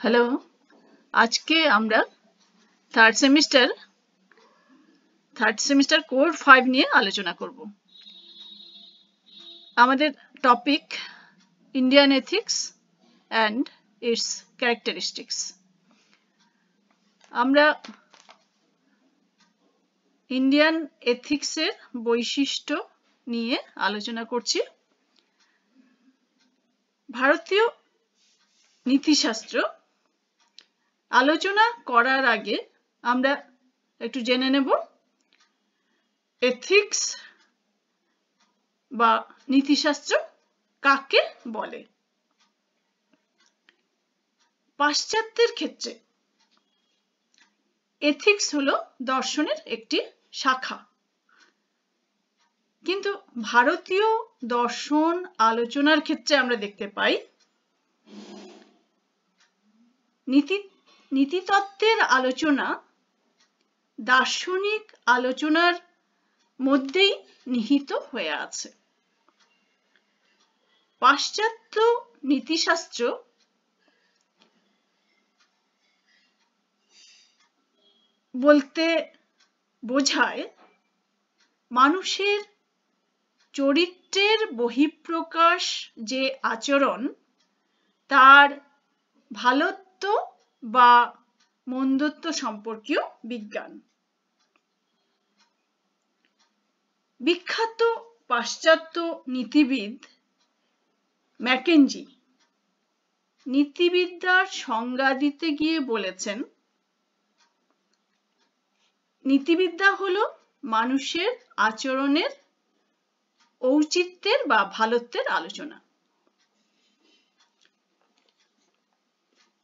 Hello, আজকে আমরা third semester core 5 নিয়ে আলোচনা করব। আমাদের topic Indian ethics and it's characteristics. আমরা ইন্ডিয়ান এথিক্সের বৈশিষ্ট্য নিয়ে আলোচনা করছি। ভারতীয় নীতিশাস্ত্র আলোচনা করার আগে আমরা একটু জেনে নেব এথিক্স বা নীতিশাস্ত্র কাকে বলে। পাশ্চাত্যের ক্ষেত্রে এথিক্স হলো দর্শনের একটি শাখা, কিন্তু ভারতীয় দর্শন আলোচনার ক্ষেত্রে আমরা দেখতে পাই নীতিতত্ত্বের আলোচনা দার্শনিক আলোচনার মধ্যেই নিহিত হয়ে আছে। পাশ্চাত্য নীতিশাস্ত্র বলতে বোঝায় মানুষের চরিত্রের বহিঃপ্রকাশ যে আচরণ, তার ভালোত্ব বা মন্দত্ব সম্পর্কীয় বিজ্ঞান। বিখ্যাত পাশ্চাত্য নীতিবিদ ম্যাকেঞ্জি নীতিবিদ্যার সংজ্ঞা দিতে গিয়ে বলেছেন, নীতিবিদ্যা হলো মানুষের আচরণের ঔচিত্যের বা ভালোত্বের আলোচনা।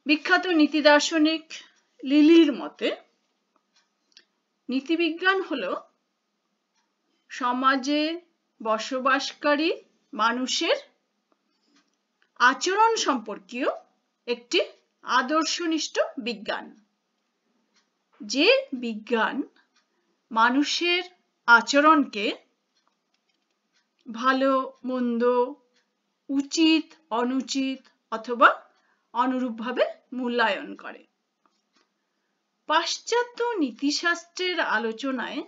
বিখ্যাত নীতি দার্শনিক লিলির মতে নীতিবিজ্ঞান হলো সমাজে বসবাসকারী মানুষের আচরণ সম্পর্কীয় একটি আদর্শনিষ্ঠ বিজ্ঞান, যে বিজ্ঞান মানুষের আচরণকে ভালো মন্দ, উচিত অনুচিত অথবা অনুরূপভাবে মূল্যায়ন করে। পাশ্চাত্য নীতিশাস্ত্রের আলোচনায়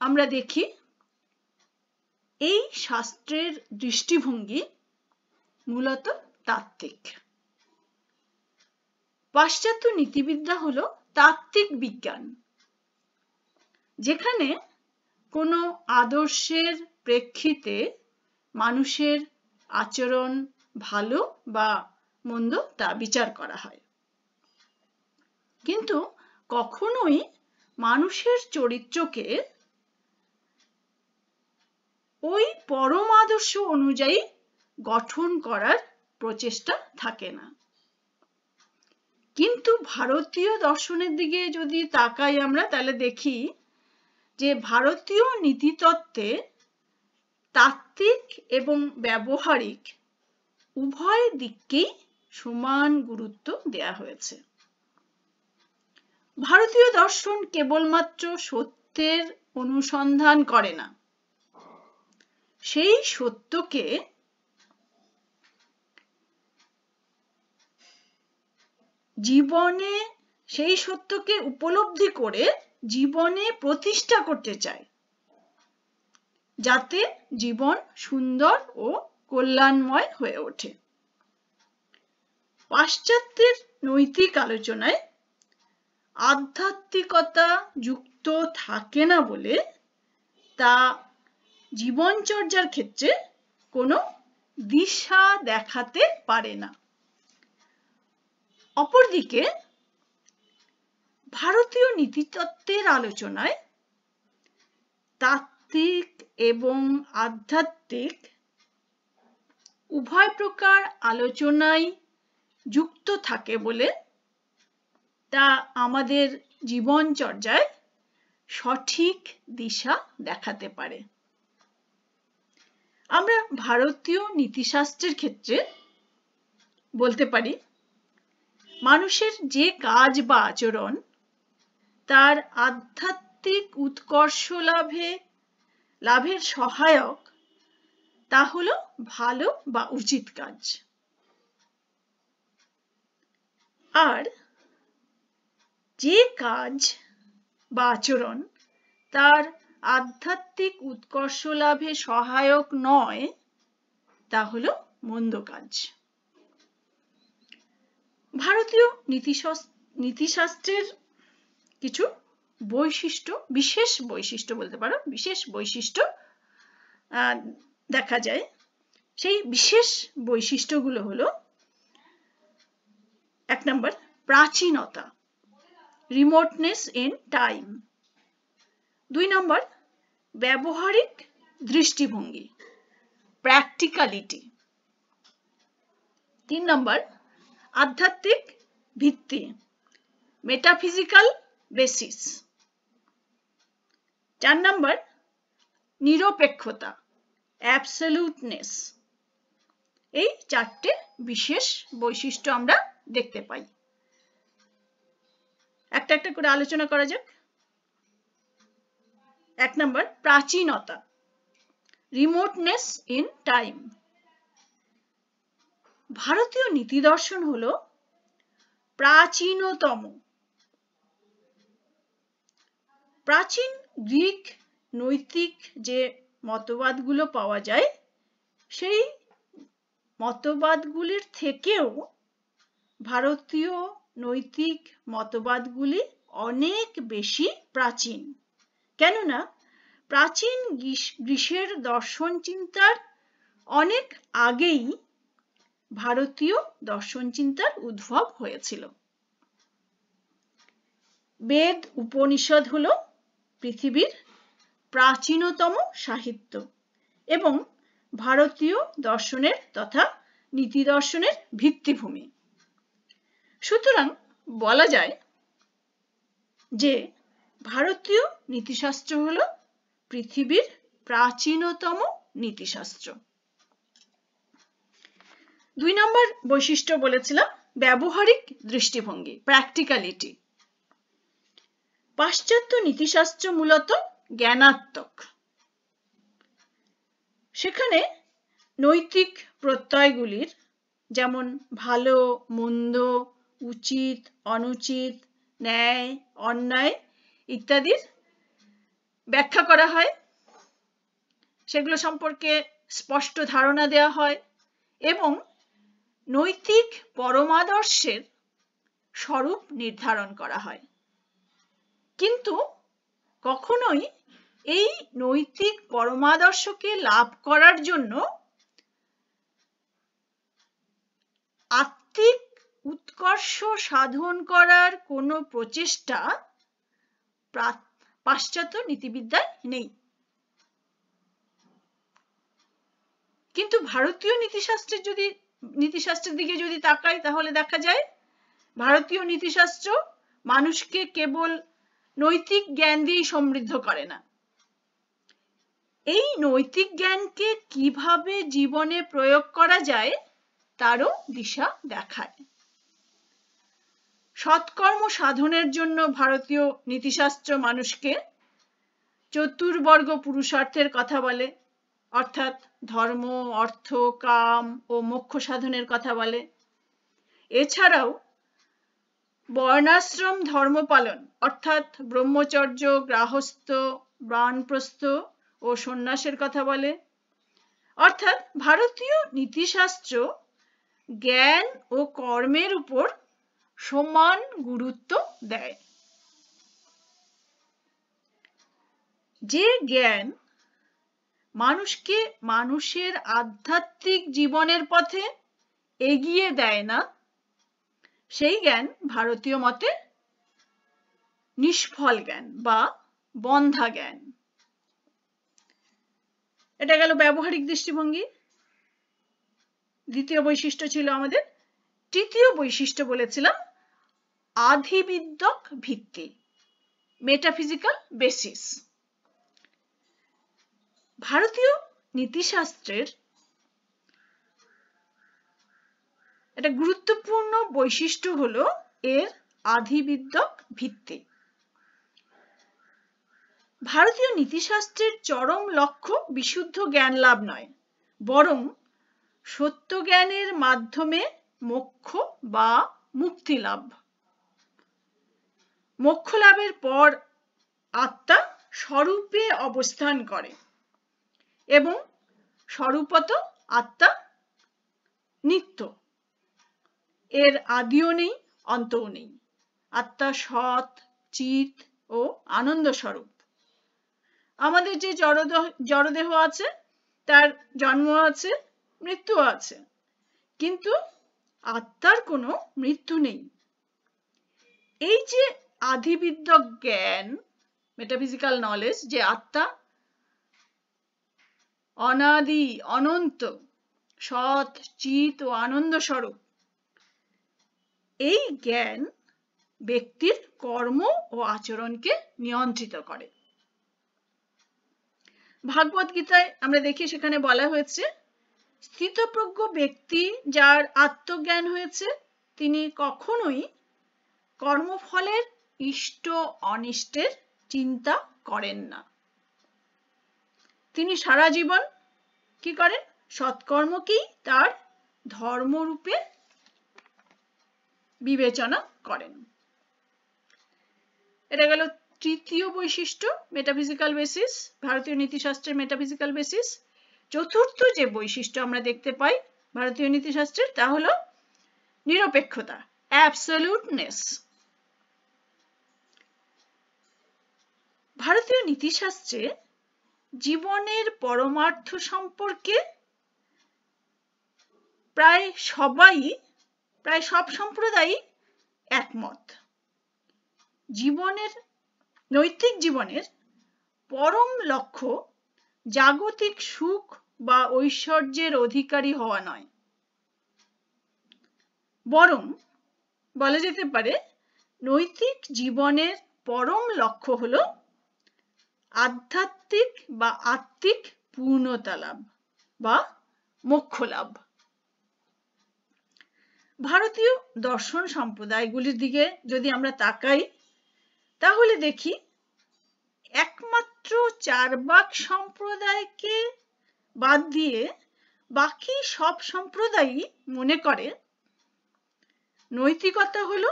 আমরা দেখি এই শাস্ত্রের দৃষ্টিভঙ্গি মূলত তাত্ত্বিক। পাশ্চাত্য নীতিবিদ্যা হলো তাত্ত্বিক বিজ্ঞান, যেখানে কোনো আদর্শের প্রেক্ষিতে মানুষের আচরণ ভালো বা মন্দ তা বিচার করা হয়, কিন্তু কখনোই মানুষের চরিত্রকে ওই পরম আদর্শ অনুযায়ী গঠন করার প্রচেষ্টা থাকে না। কিন্তু ভারতীয় দর্শনের দিকে যদি তাকাই আমরা, তাহলে দেখি যে ভারতীয় নীতিতত্ত্বে তাত্ত্বিক এবং ব্যবহারিক উভয় দিককেই সমান গুরুত্ব দেয়া হয়েছে। ভারতীয় দর্শন কেবলমাত্র সত্যের অনুসন্ধান করে না, সেই সত্যকে জীবনে উপলব্ধি করে জীবনে প্রতিষ্ঠা করতে চায়, যাতে জীবন সুন্দর ও কল্যাণময় হয়ে ওঠে। পাশ্চাত্যের নৈতিক আলোচনায় আধ্যাত্মিকতা যুক্ত থাকে না বলে তা জীবনচর্যার ক্ষেত্রে কোনো দিশা দেখাতে পারে না। অপরদিকে ভারতীয় নীতিতত্ত্বের আলোচনায় তাত্ত্বিক এবং আধ্যাত্মিক উভয় প্রকার আলোচনায় যুক্ত থাকে বলে তা আমাদের জীবনচর্যায় সঠিক দিশা দেখাতে পারে। আমরা ভারতীয় নীতিশাস্ত্রের ক্ষেত্রে বলতে পারি, মানুষের যে কাজ বা আচরণ তার আধ্যাত্মিক উৎকর্ষ লাভের সহায়ক, তা হলো ভালো বা উচিত কাজ। আর যে কাজ বা আচরণ তার আধ্যাত্মিক উৎকর্ষ লাভে সহায়ক নয় তা হলো মন্দ কাজ। ভারতীয় নীতিশাস্ত্রের কিছু বৈশিষ্ট্য, বিশেষ বৈশিষ্ট্য বলতে পারো, বিশেষ বৈশিষ্ট্য দেখা যায়। সেই বিশেষ বৈশিষ্ট্যগুলো হলো: 1 নম্বর, প্রাচীনতা, রিমোটনেস ইন টাইম। 2 নম্বর, ব্যবহারিক দৃষ্টিভঙ্গি, প্র্যাকটিক্যালিটি। 3 নম্বর, আধ্যাত্মিক ভিত্তি, মেটাফিজিক্যাল বেসিস। 4 নম্বর, নিরপেক্ষতা, অ্যাবসলিউটনেস। এই 4টে বিশেষ বৈশিষ্ট্য আমরা দেখতে পাই। একটা একটা করে আলোচনা করা যাক। 1 নম্বর, প্রাচীনতা, রিমোটনেস ইন টাইম। ভারতীয় নীতি দর্শন হলো প্রাচীনতম। প্রাচীন গ্রিক নৈতিক যে মতবাদগুলো পাওয়া যায়, সেই মতবাদগুলির থেকেও ভারতীয় নৈতিক মতবাদগুলি অনেক বেশি প্রাচীন। কেননা প্রাচীন গ্রীসের দর্শন চিন্তার অনেক আগেই ভারতীয় দর্শন চিন্তার উদ্ভব হয়েছিল। বেদ উপনিষদ হলো পৃথিবীর প্রাচীনতম সাহিত্য এবং ভারতীয় দর্শনের তথা নীতি দর্শনের ভিত্তিভূমি। সুতরাং বলা যায় যে ভারতীয় নীতিশাস্ত্র হলো পৃথিবীর প্রাচীনতম নীতিশাস্ত্র। 2 নম্বর বৈশিষ্ট্য বলেছিলাম ব্যবহারিক দৃষ্টিভঙ্গি, প্র্যাকটিক্যালিটি। পাশ্চাত্য নীতিশাস্ত্র মূলত জ্ঞানাত্মক। সেখানে নৈতিক প্রত্যয়গুলির, যেমন ভালো মন্দ, উচিত অনুচিত, ন্যায় অন্যায় ইত্যাদির ব্যাখ্যা করা হয়, সেগুলো সম্পর্কে স্পষ্ট ধারণা দেওয়া হয় এবং নৈতিক পরমাদর্শের স্বরূপ নির্ধারণ করা হয়। কিন্তু কখনোই এই নৈতিক পরমাদর্শকে লাভ করার জন্য আত্মিক উৎকর্ষ সাধন করার কোনো প্রচেষ্টা পাশ্চাত্য নীতিবিদ্যায় নেই। কিন্তু ভারতীয় নীতিশাস্ত্রের দিকে যদি তাকাই, তাহলে দেখা যায় ভারতীয় নীতিশাস্ত্র মানুষকে কেবল নৈতিক জ্ঞান দিয়েই সমৃদ্ধ করে না, এই নৈতিক জ্ঞানকে কিভাবে জীবনে প্রয়োগ করা যায় তারও দিশা দেখায়। সৎকর্ম সাধনের জন্য ভারতীয় নীতিশাস্ত্র মানুষকে চতুর্বর্গ পুরুষার্থের কথা বলে, অর্থাৎ ধর্ম, অর্থ, কাম ও মোক্ষ সাধনের কথা বলে। এছাড়াও বর্ণাশ্রম ধর্ম পালন, অর্থাৎ ব্রহ্মচর্য, গৃহস্থ, বানপ্রস্থ ও সন্ন্যাসের কথা বলে। অর্থাৎ ভারতীয় নীতিশাস্ত্র জ্ঞান ও কর্মের উপর সমান গুরুত্ব দেয়। যে জ্ঞান মানুষকে মানুষের আধ্যাত্মিক জীবনের পথে এগিয়ে দেয় না, সেই জ্ঞান ভারতীয় মতে নিষ্ফল জ্ঞান বা বন্ধা জ্ঞান। এটা গেল ব্যবহারিক দৃষ্টিভঙ্গি। দ্বিতীয় বৈশিষ্ট্য ছিল আমাদের। তৃতীয় বৈশিষ্ট্য বলেছিলাম আধিবিদ্যক ভিত্তি, মেটাফিজিক্যাল বেসিস। ভারতীয় নীতিশাস্ত্রের একটা গুরুত্বপূর্ণ বৈশিষ্ট্য হলো এর আধিবিদ্যক ভিত্তি। ভারতীয় নীতিশাস্ত্রের চরম লক্ষ্য বিশুদ্ধ জ্ঞান লাভ নয়, বরং সত্য জ্ঞানের মাধ্যমে মোক্ষ বা মুক্তি লাভ। মোক্ষ লাভের পর আত্মা স্বরূপে অবস্থান করে এবং স্বরূপত আত্মা নিত্য, এর আদিও নেই অন্তও নেই। আত্মা সৎ, চিত ও আনন্দ স্বরূপ। আমাদের যে জড়দেহ আছে তার জন্ম আছে, মৃত্যু আছে, কিন্তু আত্মার কোনো মৃত্যু নেই। এই যে আধিবিদ্য জ্ঞান, মেটাফিজিক্যাল নলেজ, যে আত্মা অনাদি অনন্ত সৎ, চিত ও আনন্দ স্বরূপ, এই জ্ঞান ব্যক্তির কর্ম ও আচরণকে নিয়ন্ত্রিত করে। ভাগবত গীতায় আমরা দেখি, সেখানে বলা হয়েছে, স্থিতপ্রজ্ঞ ব্যক্তি যার আত্মজ্ঞান হয়েছে তিনি কখনোই কর্মফলের ইষ্ট অনিষ্টের চিন্তা করেন না। তিনি সারা জীবন কি করেন? সৎকর্মকেই তার ধর্মরূপে বিবেচনা করেন। এটা গেল তৃতীয় বৈশিষ্ট্য, মেটাফিজিক্যাল বেসিস, ভারতীয় নীতিশাস্ত্রের মেটাফিজিক্যাল বেসিস। চতুর্থ যে বৈশিষ্ট্য আমরা দেখতে পাই ভারতীয় নীতিশাস্ত্রের, তা হলো নিরপেক্ষতা, অ্যাবসলিউটনেস। ভারতীয় নীতিশাস্ত্রে জীবনের পরমার্থ সম্পর্কে প্রায় সব সম্প্রদায়ই একমত। নৈতিক জীবনের পরম লক্ষ্য জাগতিক সুখ বা ঐশ্বর্যের অধিকারী হওয়া নয়, বরং বলা যেতে পারে নৈতিক জীবনের পরম লক্ষ্য হলো আধ্যাত্মিক বা আত্মিক পূর্ণতা লাভ বা মোক্ষ লাভ। ভারতীয় দর্শন সম্প্রদায়গুলির দিকে যদি আমরা তাকাই, তাহলে দেখি একমাত্র চার্বাক সম্প্রদায়কে বাদ দিয়ে বাকি সব সম্প্রদায়ই মনে করে নৈতিকতা হলো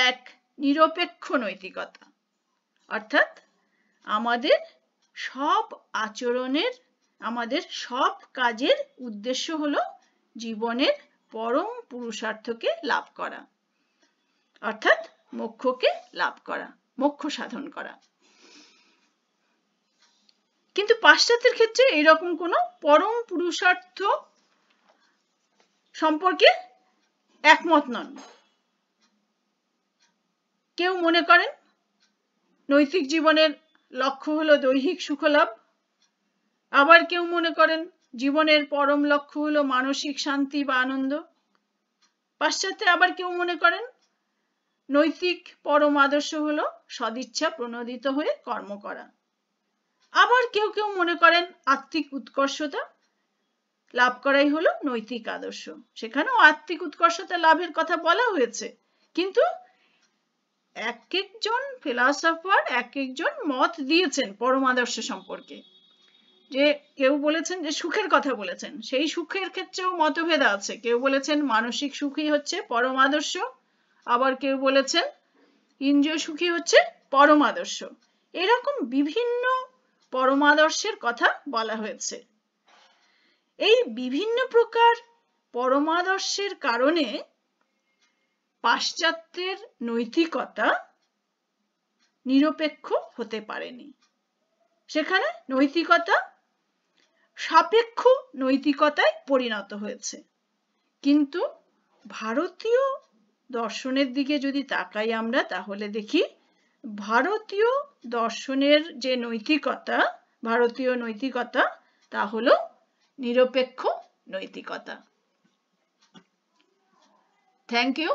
এক নিরপেক্ষ নৈতিকতা, অর্থাৎ আমাদের সব আচরণের, আমাদের সব কাজের উদ্দেশ্য হলো জীবনের পরম পুরুষার্থকে লাভ করা, অর্থাৎ মোক্ষকে লাভ করা, মোক্ষ সাধন করা। কিন্তু পাশ্চাত্যের ক্ষেত্রে এরকম কোনো পরম পুরুষার্থ সম্পর্কে একমত নন। কেউ মনে করেন নৈতিক জীবনের লক্ষ্য হলো দৈহিক সুখলাভ, আবার কেউ মনে করেন জীবনের পরম লক্ষ্য হলো মানসিক শান্তি বা আনন্দ। পাশ্চাত্যে আবার কেউ মনে করেন নৈতিক পরম আদর্শ হলো সদিচ্ছা প্রণোদিত হয়ে কর্ম করা। আবার কেউ কেউ মনে করেন আত্মিক উৎকর্ষতা লাভ করাই হলো নৈতিক আদর্শ। সেখানেও আত্মিক উৎকর্ষতা লাভের কথা বলা হয়েছে, কিন্তু এক একজন ফিলসফার এক একজন মত দিয়েছেন পরম আদর্শ সম্পর্কে। যে কেউ বলেছেন যে সুখের কথা বলেছেন, সেই সুখের ক্ষেত্রেও মতভেদ আছে। কেউ বলেছেন মানসিক সুখই হচ্ছে পরম আদর্শ, আবার কেউ বলেছেন ইন্দ্রিয় সুখী হচ্ছে পরম আদর্শ। এরকম বিভিন্ন পরমাদর্শের কথা বলা হয়েছে। এই বিভিন্ন প্রকার পরমাদর্শের কারণে পাশ্চাত্যের নৈতিকতা নিরপেক্ষ হতে পারেনি। সেখানে নৈতিকতা সাপেক্ষ নৈতিকতায় পরিণত হয়েছে। কিন্তু ভারতীয় দর্শনের দিকে যদি তাকাই আমরা, তাহলে দেখি ভারতীয় দর্শনের যে নৈতিকতা, ভারতীয় নৈতিকতা, তা হলো নিরপেক্ষ নৈতিকতা। Thank you.